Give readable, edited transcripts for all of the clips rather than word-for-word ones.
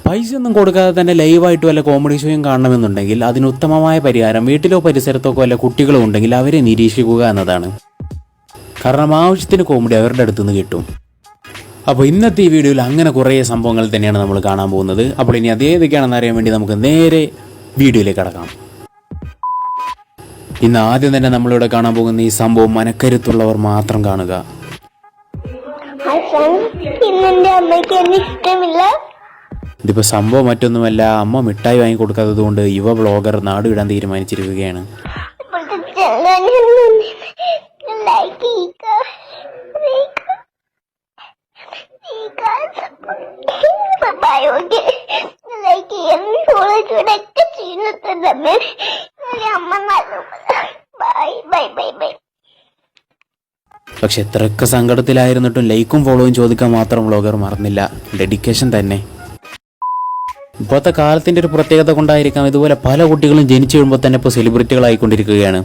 പൈസ ഒന്നും കൊടുക്കാതെ തന്നെ ലൈവായിട്ട് വല്ല കോമഡി ഷോയും കാണണമെന്നുണ്ടെങ്കിൽ അതിന് ഉത്തമമായ പരിഹാരം വീട്ടിലോ പരിസരത്തൊക്കെ വല്ല കുട്ടികളും ഉണ്ടെങ്കിൽ അവരെ നിരീക്ഷിക്കുക എന്നതാണ്. കാരണം ആവശ്യത്തിന് കോമഡി അവരുടെ അടുത്ത് നിന്ന് കിട്ടും. അപ്പോൾ ഇന്നത്തെ ഈ വീഡിയോയിൽ അങ്ങനെ കുറേ സംഭവങ്ങൾ തന്നെയാണ് നമ്മൾ കാണാൻ പോകുന്നത്. അപ്പോൾ ഇനി അതേതൊക്കെയാണെന്ന് അറിയാൻ വേണ്ടി നമുക്ക് നേരെ വീഡിയോയിലേക്ക് കടക്കാം. ഇന്ന് ആദ്യം തന്നെ നമ്മളിവിടെ കാണാൻ പോകുന്ന ഈ സംഭവം മനക്കരുത്തുള്ളവർ മാത്രം കാണുക. ഇതിപ്പോൾ സംഭവം മറ്റൊന്നുമല്ല, അമ്മ മിഠായി വാങ്ങി കൊടുക്കാത്തത് കൊണ്ട് യുവ ബ്ലോഗർ നാട് വിടാൻ തീരുമാനിച്ചിരിക്കുകയാണ്. പക്ഷെ എത്രയൊക്കെ സങ്കടത്തിലായിരുന്നിട്ടും ലൈക്കും ഫോളോയും ചോദിക്കാൻ മാത്രം വ്ളോഗർ മറന്നില്ല. ഡെഡിക്കേഷൻ തന്നെ. ഇപ്പോഴത്തെ കാലത്തിന്റെ ഒരു പ്രത്യേകത കൊണ്ടായിരിക്കാം ഇതുപോലെ പല കുട്ടികളും ജനിച്ചു വീഴുമ്പോൾ തന്നെ ഇപ്പോൾ സെലിബ്രിറ്റികളായിക്കൊണ്ടിരിക്കുകയാണ്.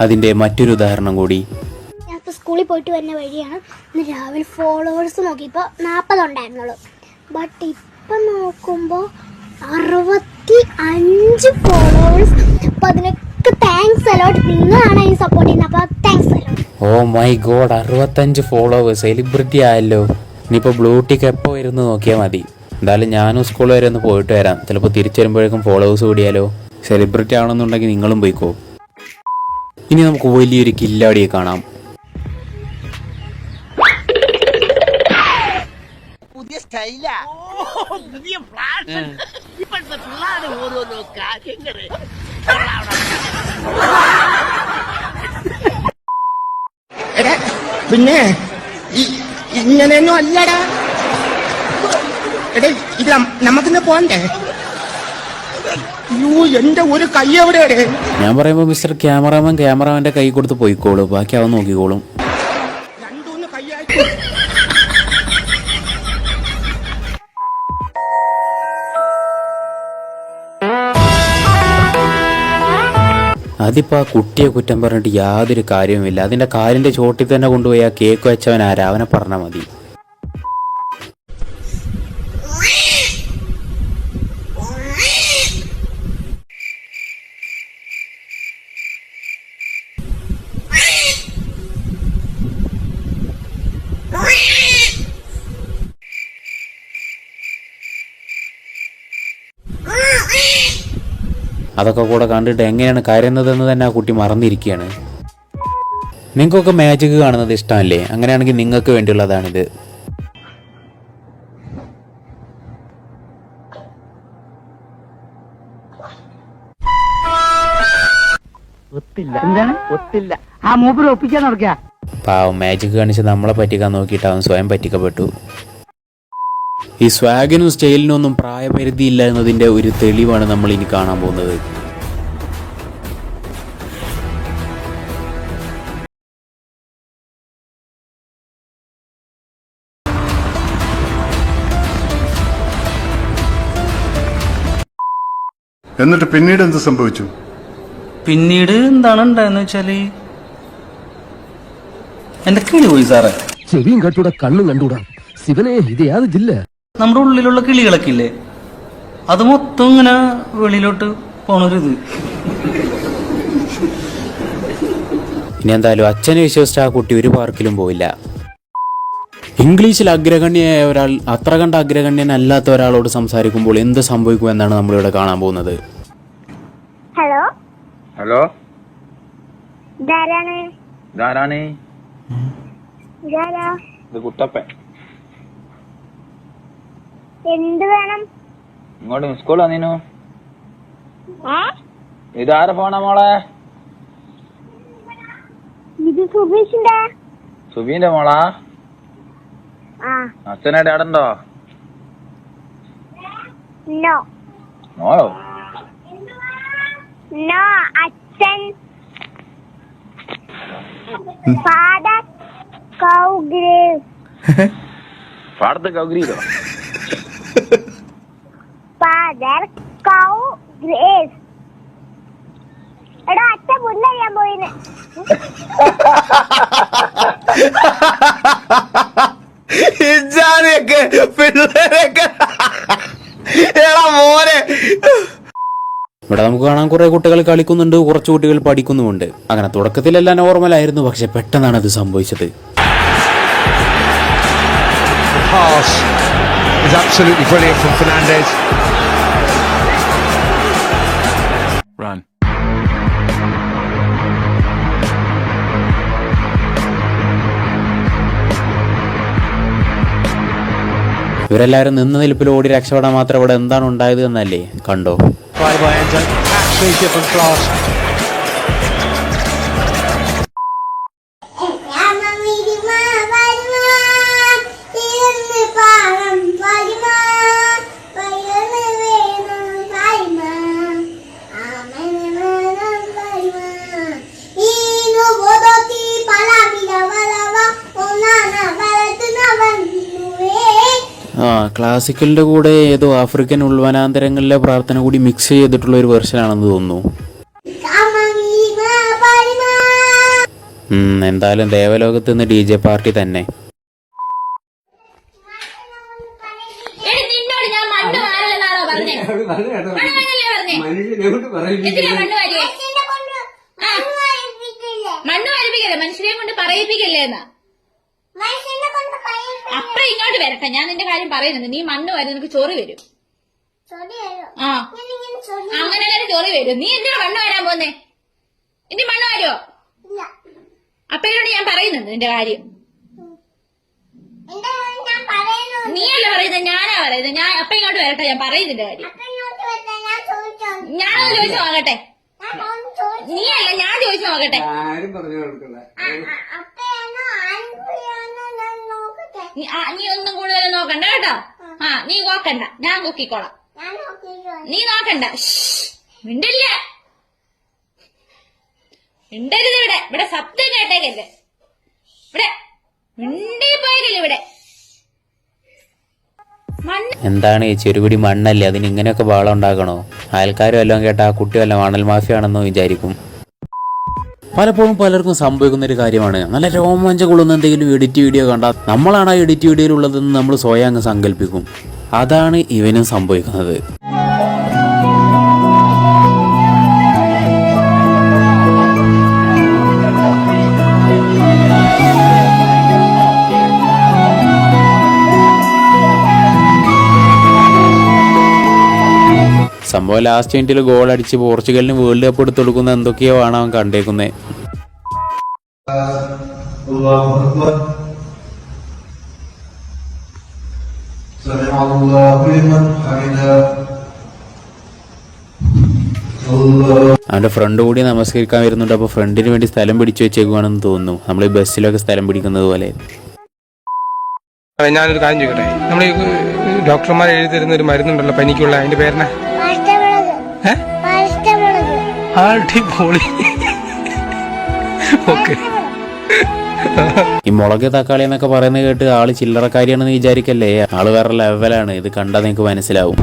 അതിന്റെ മറ്റൊരു ഉദാഹരണം കൂടി. ഞാൻ സ്കൂളിൽ പോയിട്ട് വരുന്ന വഴിയാണ്. ഇന്ന് രാവിലെ ഫോളോവേഴ്സ് നോക്കിയപ്പോൾ 40 ഉണ്ടായിരുന്നുള്ളൂ. ബട്ട് ഇപ്പം നോക്കുമ്പോൾ 65 ഫോളോവേഴ്സ്. അപ്പോൾ അതിനൊക്കെ താങ്ക്സ് അലോട്ട്. നിങ്ങളാണ് ഈ സപ്പോർട്ട് ചെയ്യുന്നത്, അപ്പോൾ thanks a lot. Oh my god, 65 followers, celebrity ആയല്ലോ. ഇനിയിപ്പോൾ ബ്ലൂടിക്ക് എപ്പോൾ വരുന്നു നോക്കിയാൽ മതി. എന്തായാലും ഞാനും സ്കൂൾ വരെ ഒന്ന് പോയിട്ട് വരാം. ചിലപ്പോൾ തിരിച്ചു വരുമ്പോഴേക്കും ഫോളോവേഴ്സ് കൂടിയാലോ. സെലിബ്രിറ്റി ആവണമെന്നുണ്ടെങ്കിൽ നിങ്ങളും പോയിക്കോ. ഇനി നമുക്ക് വലിയൊരു കില്ലാടിയെ കാണാം. പുതിയ സ്റ്റൈലാ, പുതിയ ഫ്ലാഷ്. ഇപ്പോഴത്തെ പിള്ളേരുടെ ഓരോരോ കാര്യങ്ങള്. പിന്നെ ഇങ്ങനെയൊന്നും അല്ലടാ. എടേ, ഇത് നമുക്കിന്ന് പോണ്ടേ? യൂ, എന്റെ ഒരു കൈ എവിടെയാണ്? ഞാൻ പറയുമ്പോൾ മിസ്റ്റർ ക്യാമറാമാന്റെ കൈ കൊടുത്ത് പോയിക്കോളൂ, ബാക്കി അവൻ നോക്കിക്കോളും. രണ്ടൂന്ന് കൈയായിട്ട് അതിപ്പോ ആ കുട്ടിയെ കുറ്റം പറഞ്ഞിട്ട് യാതൊരു കാര്യവുമില്ല. അതിന്റെ കാലിന്റെ ചോട്ടിൽ തന്നെ കൊണ്ടുപോയി ആ കേക്ക് വെച്ചവൻ ആരാ, അവനെ പറഞ്ഞാൽ മതി. അതൊക്കെ കൂടെ കണ്ടിട്ട് എങ്ങനെയാണ് കരയുന്നതെന്ന് തന്നെ ആ കുട്ടി മറന്നിരിക്കുകയാണ്. നിങ്ങൾക്കൊക്കെ മാജിക് കാണുന്നത് ഇഷ്ടമല്ലേ? അങ്ങനെയാണെങ്കിൽ നിങ്ങൾക്ക് വേണ്ടിയുള്ളതാണിത്. പാവം, മാജിക് കാണിച്ച് നമ്മളെ പറ്റിക്കാൻ നോക്കിയിട്ട് അവൻ സ്വയം പറ്റിക്കപ്പെട്ടു. ഈ സ്വാഗിനും സ്റ്റൈലിനും ഒന്നും പ്രായപരിധി ഇല്ല എന്നതിന്റെ ഒരു തെളിവാണ് നമ്മൾ ഇനി കാണാൻ പോകുന്നത്. എന്നിട്ട് പിന്നീട് എന്ത് സംഭവിച്ചു? പിന്നീട് എന്താണ് ഉണ്ടായെന്ന് വെച്ചാല് എന്റെ കിളി പോയി സാറേ. ചെവിയും കട്ടൂടാ, കണ്ണും കണ്ടൂടാ. ശിവനെ, ഇത് യാതൊരു ജില്ല. നമ്മുടെ ഉള്ളിലുള്ള കിളികളൊക്കെ ഇല്ലേ, അത് മൊത്തം ഇങ്ങനെ വെളിയിലോട്ട് പോണൊരിത്. ഇനി എന്തായാലും അച്ഛനെ വിശ്വസിച്ച ആ കുട്ടി ഒരു പാർക്കിലും പോയില്ല. ഇംഗ്ലീഷിൽ അഗ്രഗണ്യനായ ഒരാൾ അത്ര കണ്ട അഗ്രഗണ്യനല്ലാത്ത ഒരാളോട് സംസാരിക്കുമ്പോൾ എന്ത് സംഭവിക്കും എന്നാണ് നമ്മളിവിടെ കാണാൻ പോകുന്നത്. ഹലോ ഹലോ, ധാരാണ് ഇതാരാണ്? ധാരാ. ഇത് കുട്ടപ്പൻ. എന്ത് വേണം? ഇങ്ങോട്ട് മിസ് കോൾ വന്നീനു. ഇതാരെ ഫോണാ മോളെ? ഇത് സുബീഷിന്റെ. സുബീന്റെ മോളാ? അച്ഛനായിട്ട് ആടുണ്ടോ? നോ നോയോ? നോ, അച്ഛൻ ഫാദർ കൗഗ്രേവ്. പാടത്ത് കൗഗ്രീതോ? ഫാദർ കൗഗ്രേവ്. എടാ, അച്ഛൻ മുന്നറിയാൻ പോയിന്ന്. പിള്ളേരൊക്കെ ഇവിടെ നമുക്ക് കാണാൻ കുറെ കുട്ടികൾ കളിക്കുന്നുണ്ട്, കുറച്ച് കുട്ടികൾ പഠിക്കുന്നുമുണ്ട്. അങ്ങനെ തുടക്കത്തിലെല്ലാം നോർമലായിരുന്നു, പക്ഷെ പെട്ടെന്നാണ് അത് സംഭവിച്ചത്. Pass is absolutely brilliant from Fernandez. Run. ഇവരെല്ലാവരും നിന്ന നിൽപ്പിൽ ഓടി രക്ഷപ്പെടാൻ മാത്രം ഇവിടെ എന്താണ് ഉണ്ടായത് എന്നല്ലേ കണ്ടോ. Try by Enzo. Absolutely different class. ക്ലാസിക്കലിന്റെ കൂടെ ഏതോ ആഫ്രിക്കൻ ഉൾവനാന്തരങ്ങളിലെ പ്രാർത്ഥന കൂടി മിക്സ് ചെയ്തിട്ടുള്ള ഒരു വെർഷനാണെന്ന് തോന്നുന്നു. എന്തായാലും ദേവലോകത്ത് നിന്ന് DJ പാർട്ടി തന്നെ. മനുഷ്യരെ കൊണ്ട് പറയിപ്പിക്കല്ലേ എന്നാ. അപ്പ ഇങ്ങോട്ട് വരട്ടെ, ഞാൻ നിന്റെ കാര്യം പറയുന്നുണ്ട്. നീ മണ്ണ് വരും, നിനക്ക് ചൊറി വരും. ആ അങ്ങനെ ചൊറി വരും. നീ എന്തിനാ മണ്ണ് വരാൻ പോന്നേ? ഇനി മണ്ണ് വരുമോ? അപ്പയോട് ഞാൻ പറയുന്നുണ്ട് നിന്റെ കാര്യം. നീയല്ല പറയുന്നത്, ഞാനാ പറയുന്നത്. ഞാൻ അപ്പ ഇങ്ങോട്ട് വരട്ടെ, ഞാൻ പറയുന്നില്ല കാര്യം. ഞാനത് ചോദിച്ചു നോക്കട്ടെ. നീയല്ല, ഞാൻ ചോദിച്ചു നോക്കട്ടെ. നീ ഒന്നും കൂടുതൽ നോക്കണ്ട കേട്ടോ. നീ നോക്കണ്ട, ഞാൻ നോക്കിക്കോളാം. നീ നോക്കണ്ട. മിണ്ടില്ല, മിണ്ടരുത്. ഇവിടെ ശബ്ദം കേട്ടേക്കല്ലേ. ഇവിടെ മിണ്ടി പോയതല്ലേ. ഇവിടെ എന്താണ് ഈ ചെറുപിടി മണ്ണല്ലേ, അതിന് ഇങ്ങനെയൊക്കെ ബഹളം ഉണ്ടാക്കണോ? അയൽക്കാരും എല്ലാം കേട്ട ആ കുട്ടി വല്ല മണൽ മാഫിയാണെന്നോ വിചാരിക്കും. പലപ്പോഴും പലർക്കും സംഭവിക്കുന്ന ഒരു കാര്യമാണ്, നല്ല രോമാഞ്ചം കൊള്ളുന്ന എന്തെങ്കിലും എഡിറ്റ് വീഡിയോ കണ്ടാൽ നമ്മളാണ് ആ എഡിറ്റ് വീഡിയോയിലുള്ളതെന്ന് നമ്മൾ സ്വയം അങ്ങ് സങ്കല്പിക്കും. അതാണ് ഇവനും സംഭവിക്കുന്നത്. സംഭവം ലാസ്റ്റ് മിനിറ്റിൽ ഗോൾ അടിച്ച് പോർച്ചുഗലിന് വേൾഡ് കപ്പ് എടുത്തു കൊടുക്കുന്ന എന്തൊക്കെയോ ആണ് അവൻ കണ്ടേക്കുന്നത്. അവന്റെ ഫ്രണ്ട് കൂടി നമസ്കരിക്കാൻ വരുന്നുണ്ട്. അപ്പൊ ഫ്രണ്ടിന് വേണ്ടി സ്ഥലം പിടിച്ചു വെച്ചേക്കുവാണെന്ന് തോന്നുന്നു. നമ്മൾ ഈ ബസ്സിലൊക്കെ സ്ഥലം പിടിക്കുന്നത് പോലെ. ഞാനൊരു കാര്യം ചോദിക്കട്ടെ, നമ്മൾ ഈ ഡോക്ടർമാർ എഴുതി തരുന്ന ഒരു മരുന്നുണ്ടല്ലോ പനിക്കുള്ള, അതിന്റെ പേരെന്നാ? അടിപൊളി. ഓക്കെ. ഈ മുളക് തക്കാളി എന്നൊക്കെ പറയുന്നത് കേട്ട് ആള് ചില്ലറക്കാരിയാണെന്ന് വിചാരിക്കല്ലേ. ആള് വേറെ ലെവലാണ്. ഇത് കണ്ടാൽ നിങ്ങൾക്ക് മനസ്സിലാവും.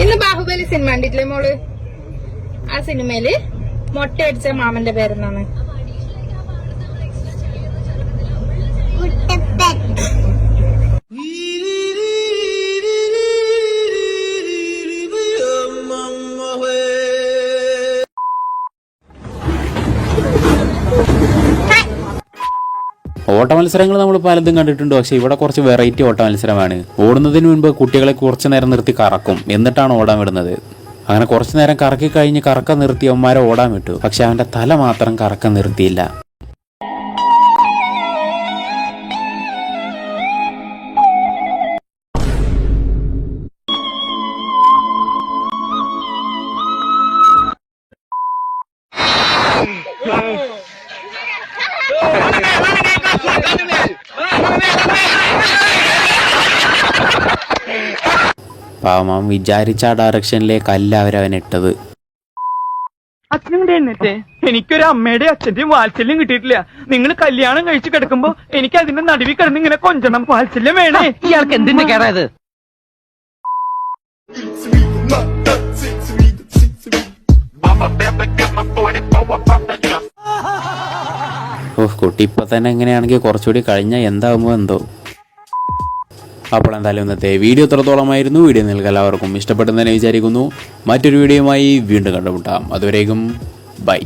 ഇന്ന് ബാഹുബലി സിനിമ കണ്ടിട്ടില്ലേ മോള്? ആ സിനിമയില് മൊട്ട അടിച്ച മാമന്റെ പേരെന്നാണ്? ഓട്ട മത്സരങ്ങൾ നമ്മൾ പലതും കണ്ടിട്ടുണ്ട്. പക്ഷെ ഇവിടെ കുറച്ച് വെറൈറ്റി ഓട്ട മത്സരമാണ്. ഓടുന്നതിന് മുൻപ് കുട്ടികളെ കുറച്ചു നേരം നിർത്തി കറക്കും, എന്നിട്ടാണ് ഓടാൻ വിടുന്നത്. അങ്ങനെ കുറച്ചു നേരം കറക്കി കഴിഞ്ഞ് കറക്കം നിർത്തി അവന്മാരെ ഓടാൻ വിട്ടു. പക്ഷെ അവന്റെ തല മാത്രം കറക്കം നിർത്തിയില്ല. പാവം വിചാരിച്ച ആ ഡയറക്ഷനിലേക്കല്ല അവരവനിട്ടത്. അച്ഛനും കൂടെ എഴുന്നേറ്റേ. എനിക്കൊരു അമ്മയുടെ അച്ഛന്റെയും വാത്സല്യം കിട്ടിയിട്ടില്ല. നിങ്ങൾ കല്യാണം കഴിച്ച് കിടക്കുമ്പോ എനിക്ക് അതിന്റെ നടുവിൽ കിടന്ന് ഇങ്ങനെ കൊഞ്ചണം. വാത്സല്യം വേണേ. ഇയാൾക്ക് എന്തിന്റെ കേറായത്? കുട്ടി ഇപ്പം തന്നെ എങ്ങനെയാണെങ്കിൽ കുറച്ചുകൂടി കഴിഞ്ഞാൽ എന്താകുമോ എന്തോ. അപ്പോൾ എന്തായാലും ഇന്നത്തെ വീഡിയോ എത്രത്തോളമായിരുന്നു. വീഡിയോ നിങ്ങൾക്ക് എല്ലാവർക്കും ഇഷ്ടപ്പെട്ടെന്ന് തന്നെ വിചാരിക്കുന്നു. മറ്റൊരു വീഡിയോയുമായി വീണ്ടും കണ്ടുമുട്ടാം. അതുവരേക്കും ബൈ.